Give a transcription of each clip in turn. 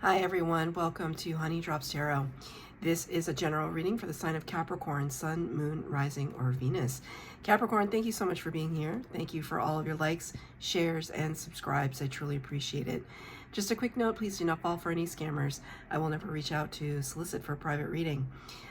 Hi everyone, welcome to Honey Drops Tarot. This is a general reading for the sign of Capricorn, Sun, Moon, Rising, or Venus. Capricorn, thank you so much for being here. Thank you for all of your likes, shares, and subscribes. I truly appreciate it. Just a quick note, please do not fall for any scammers. I will never reach out to solicit for a private reading.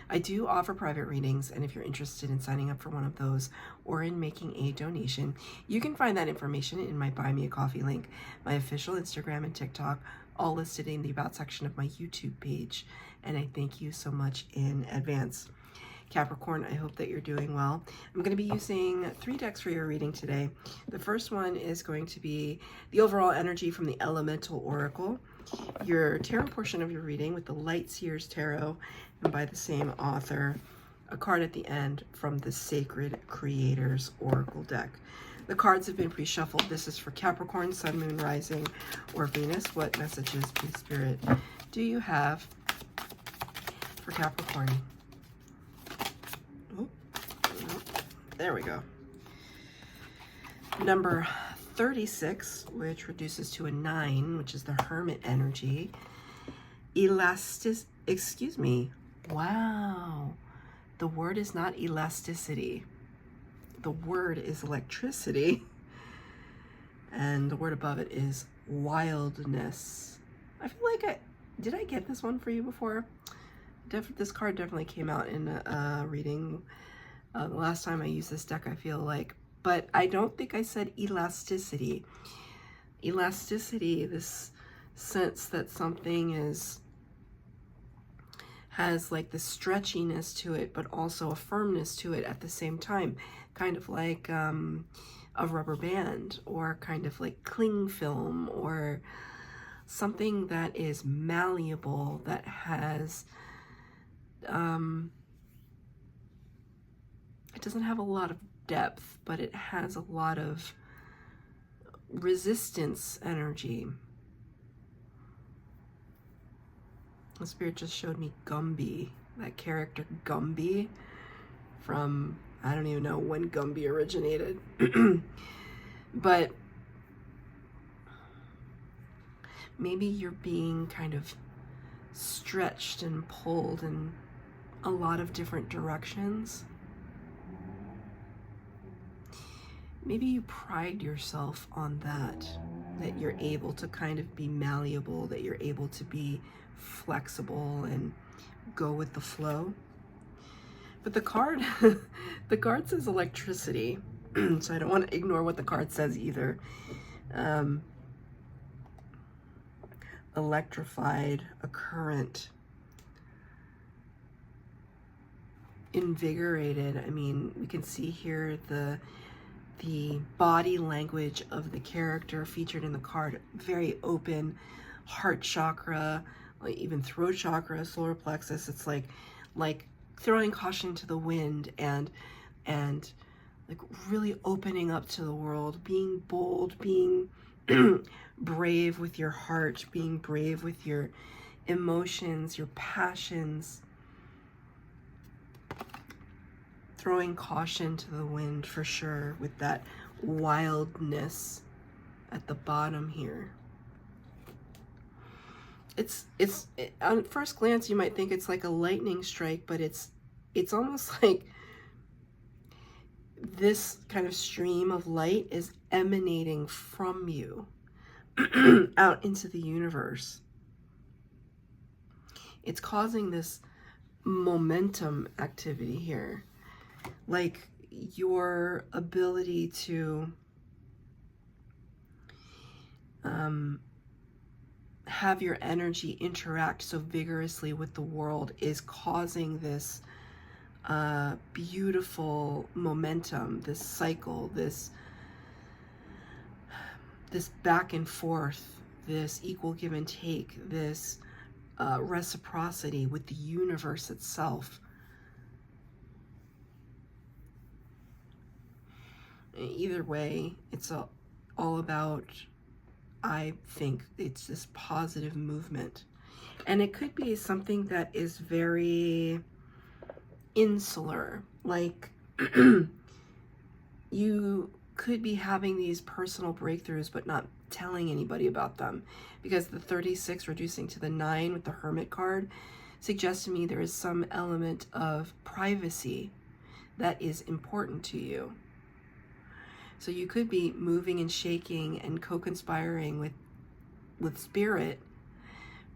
I do offer private readings, and if you're interested in signing up for one of those or in making a donation, you can find that information in my Buy Me a Coffee link, my official Instagram and TikTok, all listed in the About section of my YouTube page, and I thank you so much in advance. Capricorn, I hope that you're doing well. I'm going to be using 3 decks for your reading today. The first one is going to be the overall energy from the Elemental Oracle, your tarot portion of your reading with the Light Seers Tarot, and by the same author, a card at the end from the Sacred Creators Oracle deck. The cards have been pre-shuffled. This is for Capricorn, Sun, Moon, Rising, or Venus. What messages, please, Spirit, do you have for Capricorn? Oh, there we go. Number 36, which reduces to a 9, which is the Hermit energy. Excuse me. Wow. The word is not elasticity. The word is electricity. And the word above it is wildness. I feel like did I get this one for you before? This card definitely came out in a reading the last time I used this deck, I feel like. But I don't think I said elasticity. Elasticity, this sense that something has like the stretchiness to it, but also a firmness to it at the same time. Kind of like a rubber band, or kind of like cling film, or something that is malleable, that has, it doesn't have a lot of depth, but it has a lot of resistance energy. The Spirit just showed me Gumby, that character Gumby from, I don't even know when Gumby originated, but maybe you're being kind of stretched and pulled in a lot of different directions. Maybe you pride yourself on that you're able to kind of be malleable, that you're able to be flexible and go with the flow. But the card, the card says electricity, so I don't want to ignore what the card says either. Electrified, a current, invigorated. I mean, we can see here the body language of the character featured in the card. Very open, heart chakra, like even throat chakra, solar plexus. It's like throwing caution to the wind, and like really opening up to the world, being bold, being brave with your heart, being brave with your emotions, your passions, throwing caution to the wind for sure, with that wildness at the bottom here. On first glance you might think it's like a lightning strike, but it's almost like this kind of stream of light is emanating from you out into the universe. It's causing this momentum activity here, like your ability to have your energy interact so vigorously with the world is causing this beautiful momentum, this cycle, this back and forth, this equal give and take, this reciprocity with the universe itself. Either way, it's all about, I think it's this positive movement. And it could be something that is very insular, like you could be having these personal breakthroughs, but not telling anybody about them, because the 36 reducing to the 9 with the Hermit card suggests to me there is some element of privacy that is important to you. So you could be moving and shaking and co-conspiring with spirit,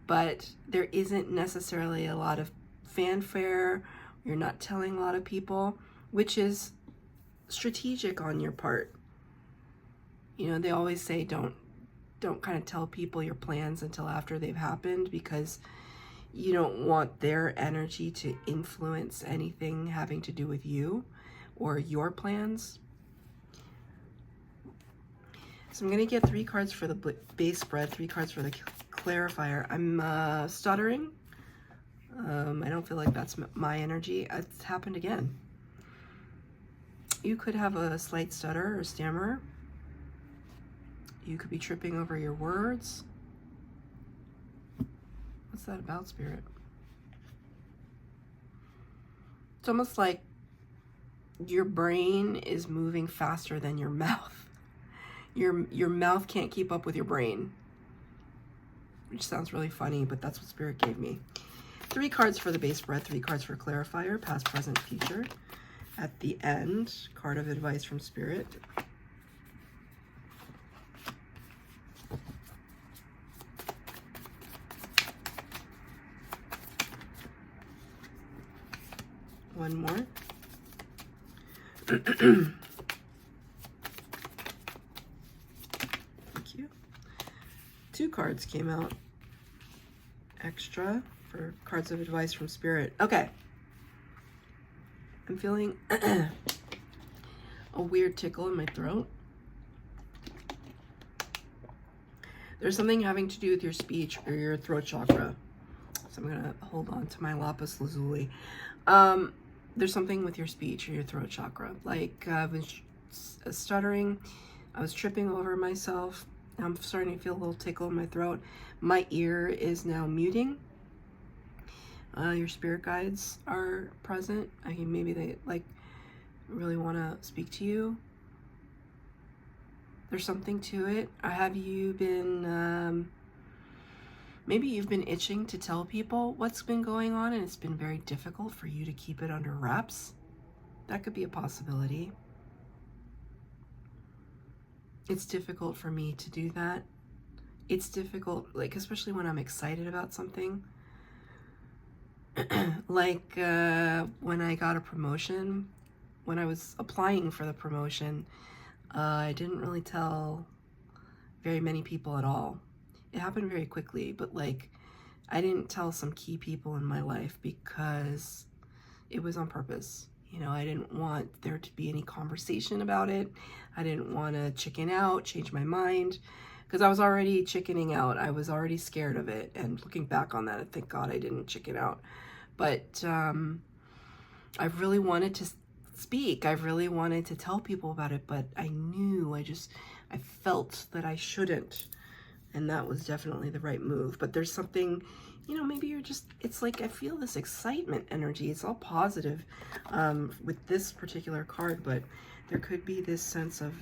but there isn't necessarily a lot of fanfare. You're not telling a lot of people, which is strategic on your part. You know, they always say don't kind of tell people your plans until after they've happened, because you don't want their energy to influence anything having to do with you or your plans. So I'm going to get 3 cards for the base spread, 3 cards for the clarifier. I'm stuttering. I don't feel like that's my energy. It's happened again. You could have a slight stutter or stammer. You could be tripping over your words. What's that about, Spirit? It's almost like your brain is moving faster than your mouth. Your mouth can't keep up with your brain, which sounds really funny, but that's what Spirit gave me. 3 cards for the base spread, 3 cards for clarifier, past, present, future. At the end, card of advice from Spirit. One more. Thank you. 2 cards came out extra for cards of advice from Spirit. Okay. I'm feeling a weird tickle in my throat. There's something having to do with your speech or your throat chakra. So I'm going to hold on to my lapis lazuli. There's something with your speech or your throat chakra. Like I was stuttering. I was tripping over myself. I'm starting to feel a little tickle in my throat. My ear is now muting. Your spirit guides are present. I mean, maybe they like really want to speak to you. There's something to it. Have you been, maybe you've been itching to tell people what's been going on and it's been very difficult for you to keep it under wraps. That could be a possibility. It's difficult for me to do that. It's difficult, like, especially when I'm excited about something. Like when I got a promotion, when I was applying for the promotion, I didn't really tell very many people at all. It happened very quickly, but like I didn't tell some key people in my life because it was on purpose. You know, I didn't want there to be any conversation about it. I didn't want to chicken out, change my mind, because I was already chickening out. I was already scared of it. And looking back on that, thank God I didn't chicken out. But I really wanted to speak. I really wanted to tell people about it, but I knew, I felt that I shouldn't. And that was definitely the right move. But there's something, you know, maybe you're just, it's like I feel this excitement energy. It's all positive with this particular card, but there could be this sense of,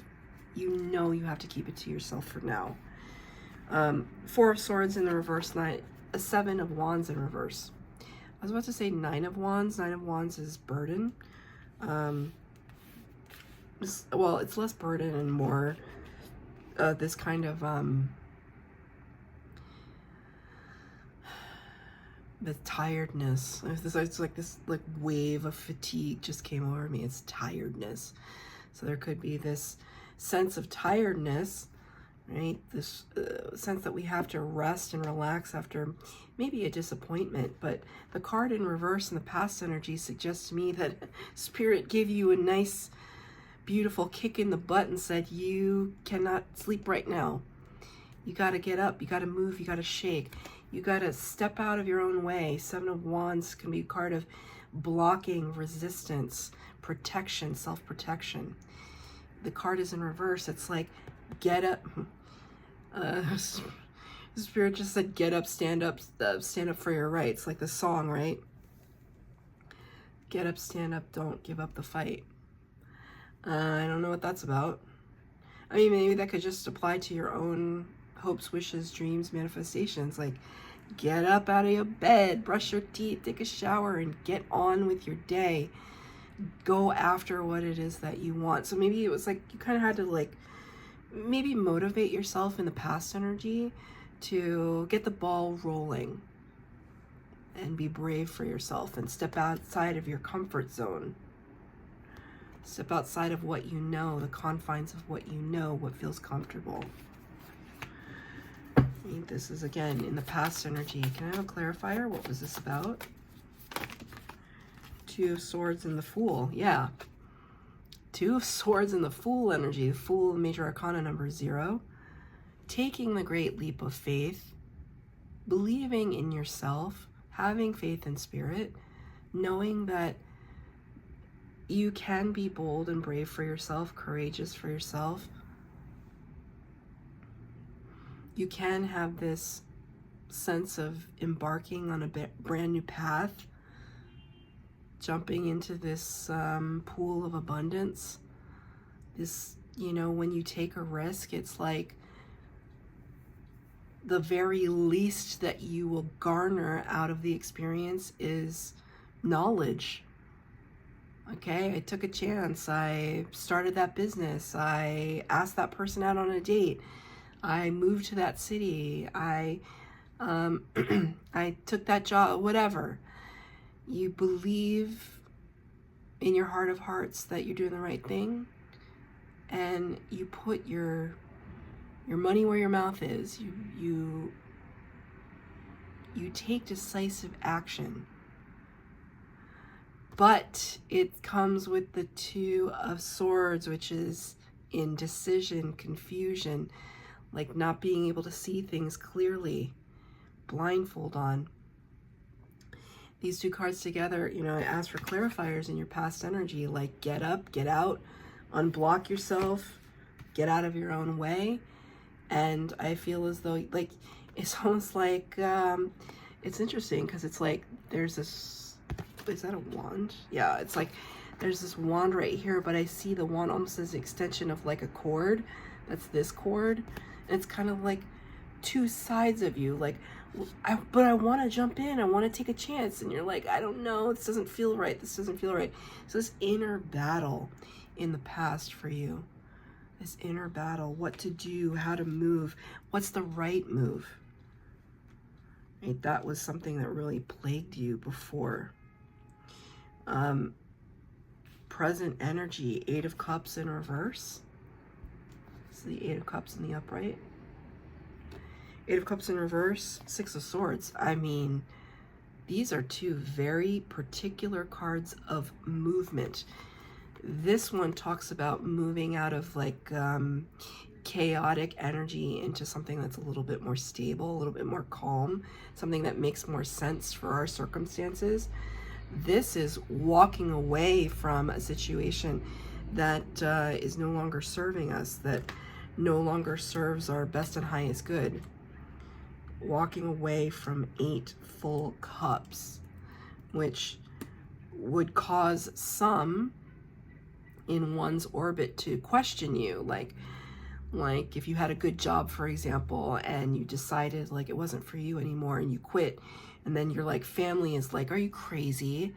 you know, you have to keep it to yourself for now. 4 of Swords in the reverse, a 7 of Wands in reverse. I was about to say 9 of Wands. 9 of Wands is burden. Well, it's less burden and more this kind of the tiredness. It's like this like wave of fatigue just came over me. It's tiredness. So there could be this sense of tiredness, right? This sense that we have to rest and relax after maybe a disappointment. But the card in reverse in the past energy suggests to me that Spirit gave you a nice, beautiful kick in the butt and said, you cannot sleep right now. You got to get up. You got to move. You got to shake. You got to step out of your own way. 7 of Wands can be a card of blocking, resistance, protection, self-protection. The card is in reverse. It's like, get up. Spirit just said, get up, stand up for your rights. Like the song, right? Get up, stand up, don't give up the fight. I don't know what that's about. I mean, maybe that could just apply to your own hopes, wishes, dreams, manifestations. Like, get up out of your bed, brush your teeth, take a shower, and get on with your day. Go after what it is that you want. So maybe it was like you kind of had to like maybe motivate yourself in the past energy to get the ball rolling and be brave for yourself and step outside of your comfort zone. Step outside of what you know, the confines of what you know, what feels comfortable. I mean, this is, again, in the past energy. Can I have a clarifier? What was this about? Two of Swords and the Fool. Yeah. Two of Swords and the Fool energy. The Fool, major arcana number 0. Taking the great leap of faith, believing in yourself, having faith in spirit, knowing that you can be bold and brave for yourself, courageous for yourself. You can have this sense of embarking on a brand new path, jumping into this pool of abundance. This, you know, when you take a risk, it's like the very least that you will garner out of the experience is knowledge. Okay, I took a chance. I started that business. I asked that person out on a date. I moved to that city. I took that job, whatever. You believe in your heart of hearts that you're doing the right thing, and you put your money where your mouth is. You take decisive action. But it comes with the Two of Swords, which is indecision, confusion, like not being able to see things clearly, blindfold on. These two cards together, you know, I ask for clarifiers in your past energy, like get up, get out, unblock yourself, get out of your own way. And I feel as though, like, it's almost like, it's interesting because it's like there's this, is that a wand? Yeah, it's like there's this wand right here, but I see the wand almost as an extension of like a cord. That's this cord. And it's kind of like two sides of you. Like, but I want to jump in. I want to take a chance. And you're like, I don't know. This doesn't feel right. This doesn't feel right. So this inner battle in the past for you. This inner battle. What to do. How to move. What's the right move? Right? That was something that really plagued you before. Present energy, 8 of Cups in reverse. This is the 8 of Cups in the upright. 8 of Cups in reverse, 6 of Swords. I mean, these are two very particular cards of movement. This one talks about moving out of like chaotic energy into something that's a little bit more stable, a little bit more calm, something that makes more sense for our circumstances. This is walking away from a situation that is no longer serving us, that no longer serves our best and highest good. Walking away from 8 full cups, which would cause some in one's orbit to question you. Like if you had a good job, for example, and you decided like it wasn't for you anymore and you quit, and then your like family is like, are you crazy?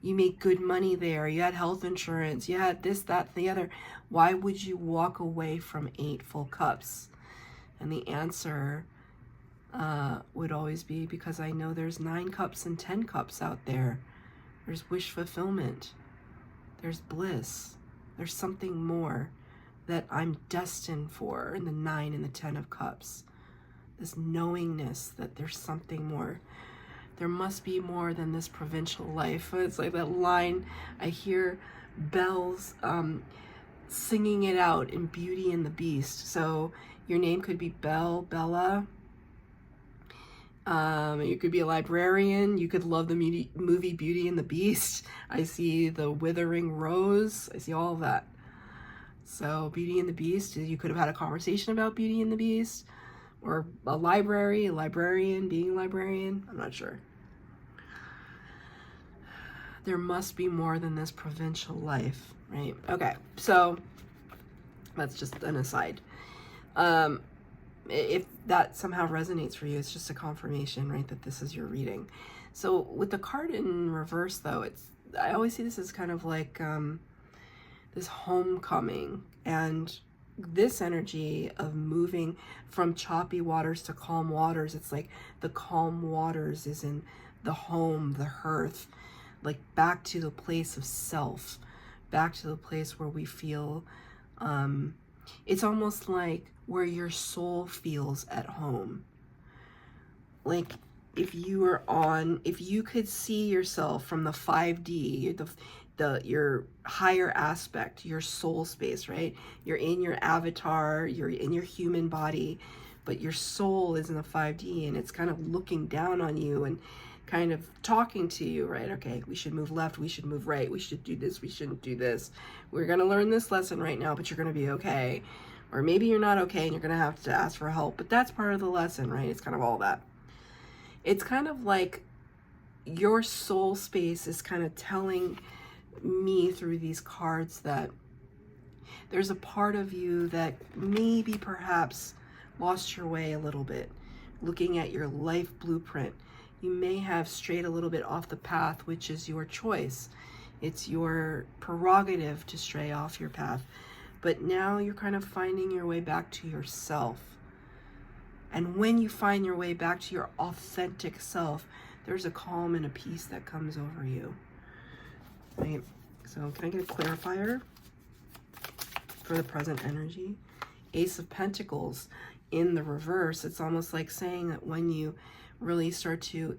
You make good money there. You had health insurance. You had this, that, the other. Why would you walk away from 8 full cups? And the answer would always be, because I know there's 9 cups and 10 cups out there. There's wish fulfillment. There's bliss. There's something more that I'm destined for in the 9 and the 10 of cups. This knowingness that there's something more. There must be more than this provincial life. It's like that line, I hear bells singing it out in Beauty and the Beast. So your name could be Belle, Bella. You could be a librarian. You could love the movie Beauty and the Beast. I see the withering rose. I see all of that. So Beauty and the Beast, you could have had a conversation about Beauty and the Beast. Or a librarian, being a librarian. I'm not sure. There must be more than this provincial life, right? Okay, so That's just an aside. Um, if that somehow resonates for you, it's just a confirmation, right, that this is your reading. So with the card in reverse, though, I always see this as kind of like this homecoming, and this energy of moving from choppy waters to calm waters. It's like the calm waters is in the home, the hearth, like back to the place of self, back to the place where we feel, it's almost like where your soul feels at home. Like if you could see yourself from the 5D, your higher aspect, your soul space, right? You're in your avatar, you're in your human body, but your soul is in the 5D, and it's kind of looking down on you and kind of talking to you, right? Okay, we should move left, we should move right, we should do this, we shouldn't do this. We're going to learn this lesson right now, but you're going to be okay. Or maybe you're not okay and you're going to have to ask for help, but that's part of the lesson, right? It's kind of all that. It's kind of like your soul space is kind of telling me through these cards that there's a part of you that maybe perhaps lost your way a little bit. Looking at your life blueprint, you may have strayed a little bit off the path, which is your choice. It's your prerogative to stray off your path. But now you're kind of finding your way back to yourself. And when you find your way back to your authentic self, there's a calm and a peace that comes over you. Right? So can I get a clarifier for the present energy? Ace of Pentacles in the reverse. It's almost like saying that when you really start to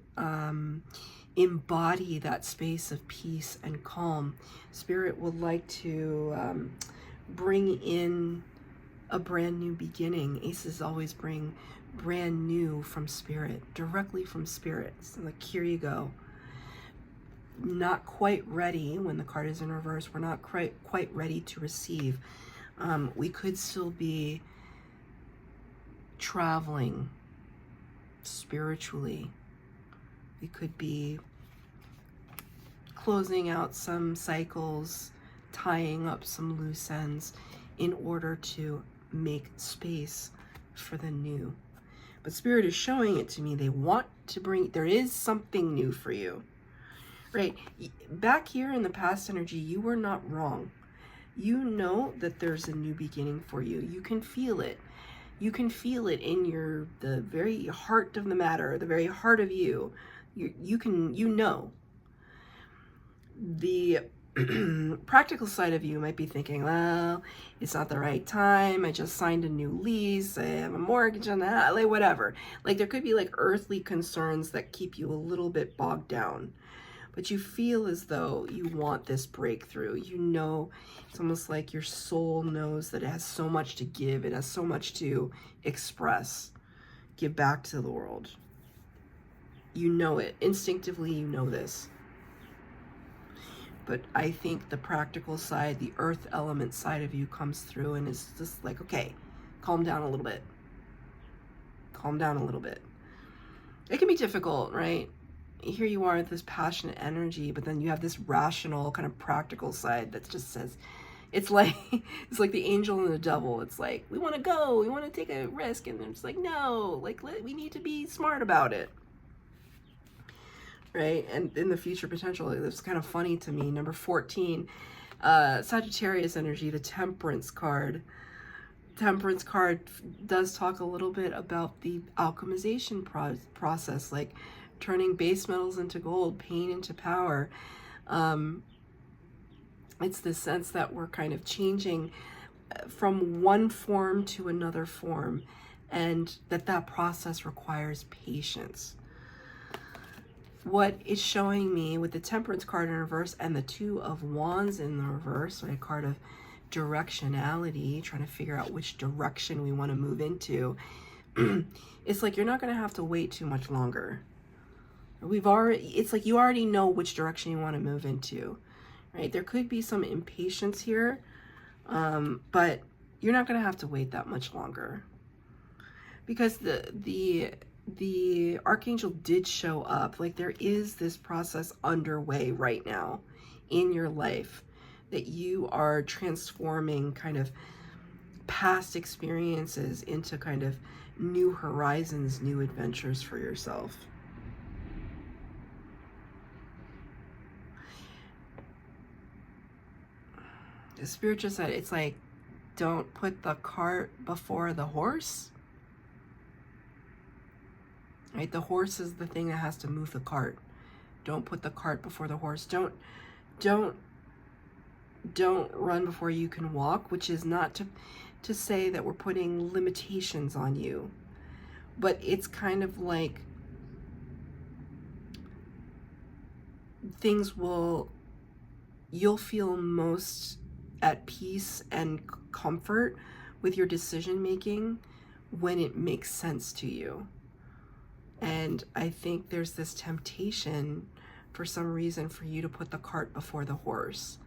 embody that space of peace and calm, Spirit would like to bring in a brand new beginning. Aces always bring brand new from Spirit, directly from Spirit. So like, here you go. Not quite ready when the card is in reverse. We're not quite ready to receive. We could still be traveling spiritually. We could be closing out some cycles, tying up some loose ends in order to make space for the new. But Spirit is showing it to me. They want to bring, there is something new for you, right? Back here in the past energy, you were not wrong. You know that there's a new beginning for you. You can feel it. You can feel it in the very heart of the matter, the very heart of you. You know. The practical side of you might be thinking, well, it's not the right time. I just signed a new lease. I have a mortgage on that, like whatever. Like there could be like earthly concerns that keep you a little bit bogged down. But you feel as though you want this breakthrough. You know, it's almost like your soul knows that it has so much to give. It has so much to express, give back to the world. You know it. Instinctively, you know this. But I think the practical side, the earth element side of you comes through and is just like, okay, calm down a little bit. Calm down a little bit. It can be difficult, right? Here you are with this passionate energy, but then you have this rational kind of practical side that just says, it's like the angel and the devil. It's like, we want to go, we want to take a risk, and it's like, no, like we need to be smart about it, right? And in the future potential, it's kind of funny to me. Number 14, Sagittarius energy, the Temperance card. Temperance card does talk a little bit about the alchemization process, like turning base metals into gold, pain into power. It's the sense that we're kind of changing from one form to another form, and that process requires patience. What it's showing me with the Temperance card in reverse and the Two of Wands in the reverse, right, a card of directionality, trying to figure out which direction we want to move into, it's like you're not going to have to wait too much longer. It's like you already know which direction you want to move into, right? There could be some impatience here, but you're not going to have to wait that much longer, because the Archangel did show up. Like there is this process underway right now in your life that you are transforming kind of past experiences into kind of new horizons, new adventures for yourself. The Spirit just said, it's like, don't put the cart before the horse. Right? The horse is the thing that has to move the cart. Don't put the cart before the horse. Don't run before you can walk, which is not to say that we're putting limitations on you, but it's kind of like you'll feel most at peace and comfort with your decision making when it makes sense to you. And I think there's this temptation for some reason for you to put the cart before the horse.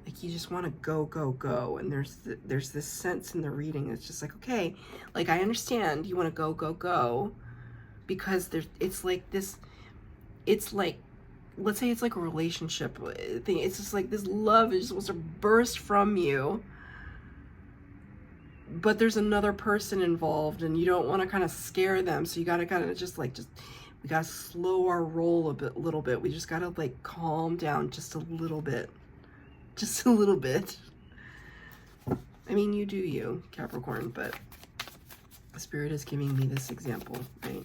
Like you just want to go, go, go. And there's this sense in the reading. It's just like, okay, like I understand you want to go, go, go, because it's like this, it's like, let's say it's like a relationship thing. It's just like this love is supposed to burst from you, but there's another person involved and you don't want to kind of scare them. So you got to kind of we got to slow our roll a little bit. We just got to like calm down just a little bit. Just a little bit. I mean, you do you, Capricorn, but the Spirit is giving me this example, right?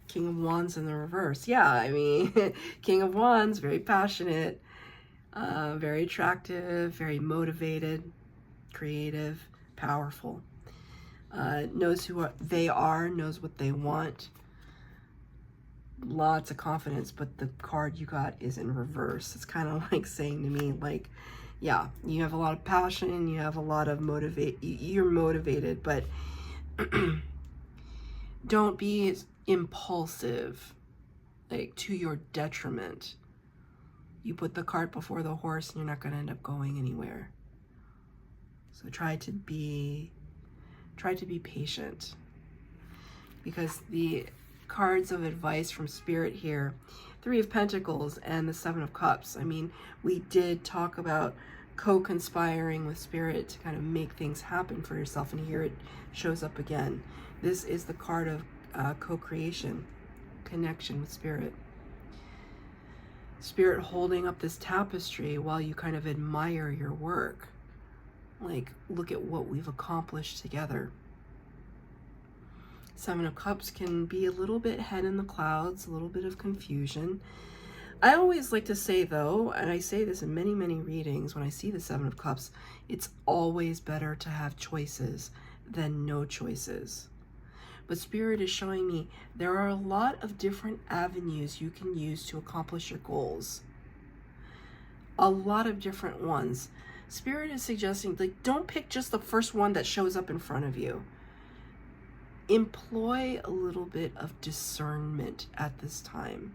King of Wands in the reverse. Yeah, I mean, King of Wands, very passionate, very attractive, very motivated, creative, powerful. Knows who they are, knows what they want. Lots of confidence, but the card you got is in reverse. It's kind of like saying to me, like, yeah, you have a lot of passion, you have a lot of you're motivated, but don't be impulsive, like to your detriment. You put the cart before the horse and you're not going to end up going anywhere. So try to be patient, because the cards of advice from Spirit here, 3 of Pentacles and the 7 of Cups. I mean, we did talk about co-conspiring with Spirit to kind of make things happen for yourself, and here it shows up again. This is the card of co-creation, connection with Spirit. Spirit holding up this tapestry while you kind of admire your work. Like, look at what we've accomplished together. 7 of Cups can be a little bit head in the clouds, a little bit of confusion. I always like to say, though, and I say this in many, many readings, when I see the 7 of Cups, it's always better to have choices than no choices. But Spirit is showing me there are a lot of different avenues you can use to accomplish your goals. A lot of different ones. Spirit is suggesting, like, don't pick just the first one that shows up in front of you. Employ a little bit of discernment at this time.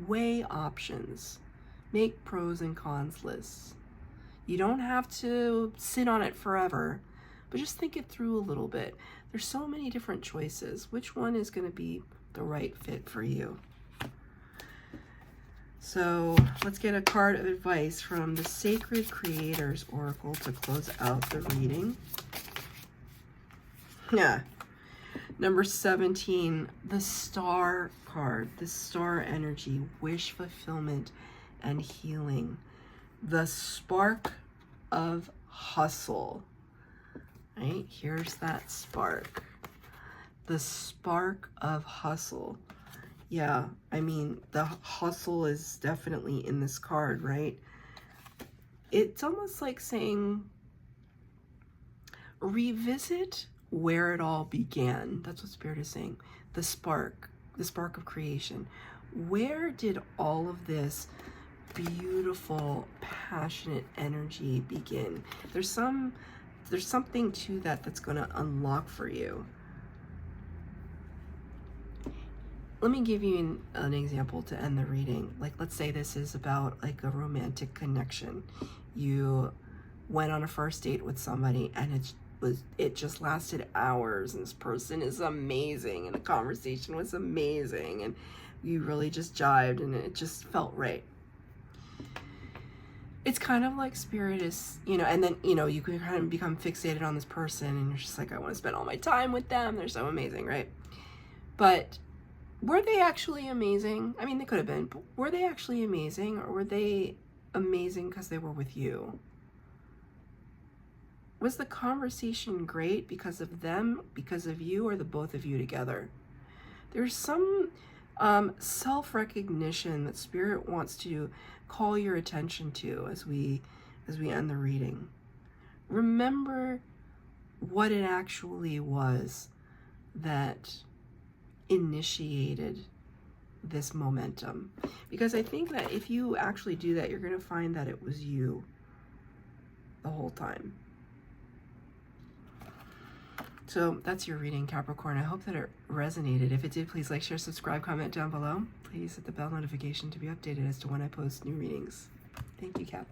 Weigh options. Make pros and cons lists. You don't have to sit on it forever, but just think it through a little bit. There's so many different choices. Which one is going to be the right fit for you? So let's get a card of advice from the Sacred Creators Oracle to close out the reading. Yeah. Number 17, the Star card, the Star energy, wish fulfillment and healing. The spark of hustle. Right? Here's that spark. The spark of hustle. Yeah, I mean, the hustle is definitely in this card, right? It's almost like saying, revisit where it all began. That's what Spirit is saying. The spark of creation. Where did all of this beautiful, passionate energy begin? There's something to that that's going to unlock for you. Let me give you an example to end the reading. Like, let's say this is about like a romantic connection. You went on a first date with somebody and it just lasted hours, and this person is amazing and the conversation was amazing and you really just jived and it just felt right. it's kind of like Spirit is, you know, and then, you know, you can kind of become fixated on this person and you're just like, I want to spend all my time with them. They're so amazing, right? But were they actually amazing? I mean, they could have been, but were they actually amazing, or were they amazing because they were with you? Was the conversation great because of them, because of you, or the both of you together? There's some self-recognition that Spirit wants to call your attention to as we end the reading. Remember what it actually was that initiated this momentum, because I think that if you actually do that, you're going to find that it was you the whole time. So that's your reading, Capricorn. I hope that it resonated. If it did, please like, share, subscribe, comment down below. Please hit the bell notification to be updated as to when I post new readings. Thank you, Cap.